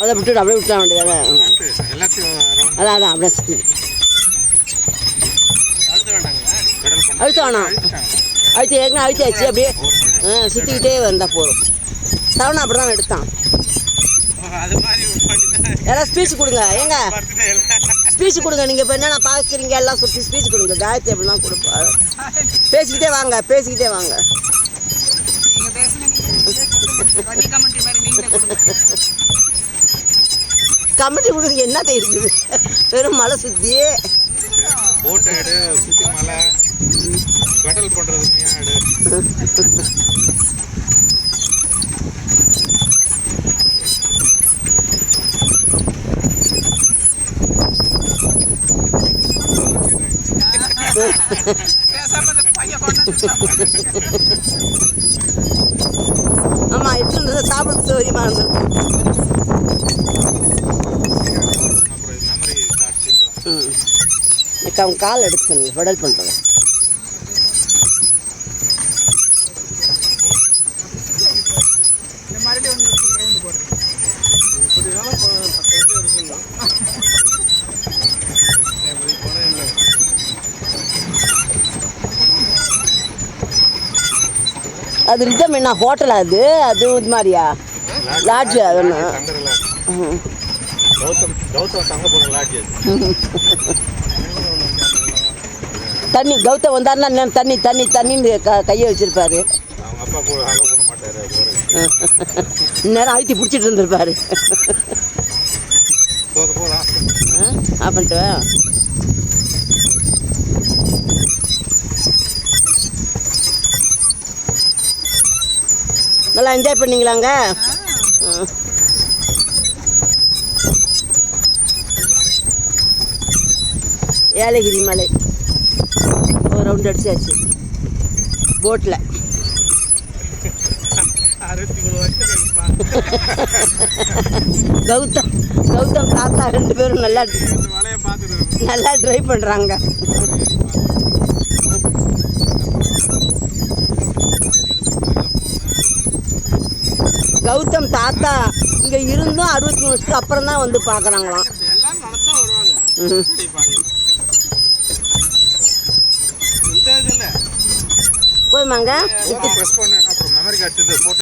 அதை விட்டுட்டு அப்படியே விட்டுற வேண்டியது. அதான் அதான் அப்படியே சுற்றி அழுத்த வேணாம். ஏற்கனவே அழுத்தியாச்சு. அப்படியே சுற்றிக்கிட்டே வந்தால் போதும். சரவணா அப்படி தான் எடுத்தான். எல்லாம் ஸ்பீச் கொடுங்க. ஏங்க ஸ்பீச் கொடுங்க. நீங்கள் இப்போ என்னென்ன பார்க்குறீங்க எல்லாம் சுற்றி ஸ்பீச் கொடுங்க. காயத்ரி அப்படிலாம் கொடுப்பா. பேசிக்கிட்டே வாங்க, பேசிக்கிட்டே வாங்க. கமெண்ட்ரி கொடுக்குறதுக்கு என்னத்தை இருக்குது? வெறும் மலை சுற்றி போட்டோ எடு, சுற்றி மலை பெடல் பண்ணுறது மீன் எடு. ஆமாம், எடுத்துட்டு சாப்பிட்றது சௌரியமாக இருந்திருக்கு. அவங்க கால் எடுத்துக்கணும் பெடல் பண்ணுறது. அது ரிதம் என்ன ஹோட்டலா? அது அது இது மாதிரியா லாட்ஜ்? அது ஒன்று தண்ணி கௌதம் வந்தாருன்னா தண்ணி தண்ணி தண்ணின்னு கையை வச்சிருப்பாரு. இந்நேரம் அழுத்தி பிடிச்சிட்டு இருந்திருப்பாரு. பண்ணிட்டு நல்லா என்ஜாய் பண்ணிங்களாங்க? ஏலகிரி மலை ஒரு ரவுண்ட் அடிச்சாச்சு போட்டில். கௌதம் கௌதம் தாத்தா 2 பேரும் நல்லா ட்ரை பண்ணுறாங்க. கௌதம் தாத்தா இங்கே இருந்தும் 63 வருஷத்துக்கு அப்புறம் தான் வந்து பார்க்குறாங்களாம். போதுமாங்க.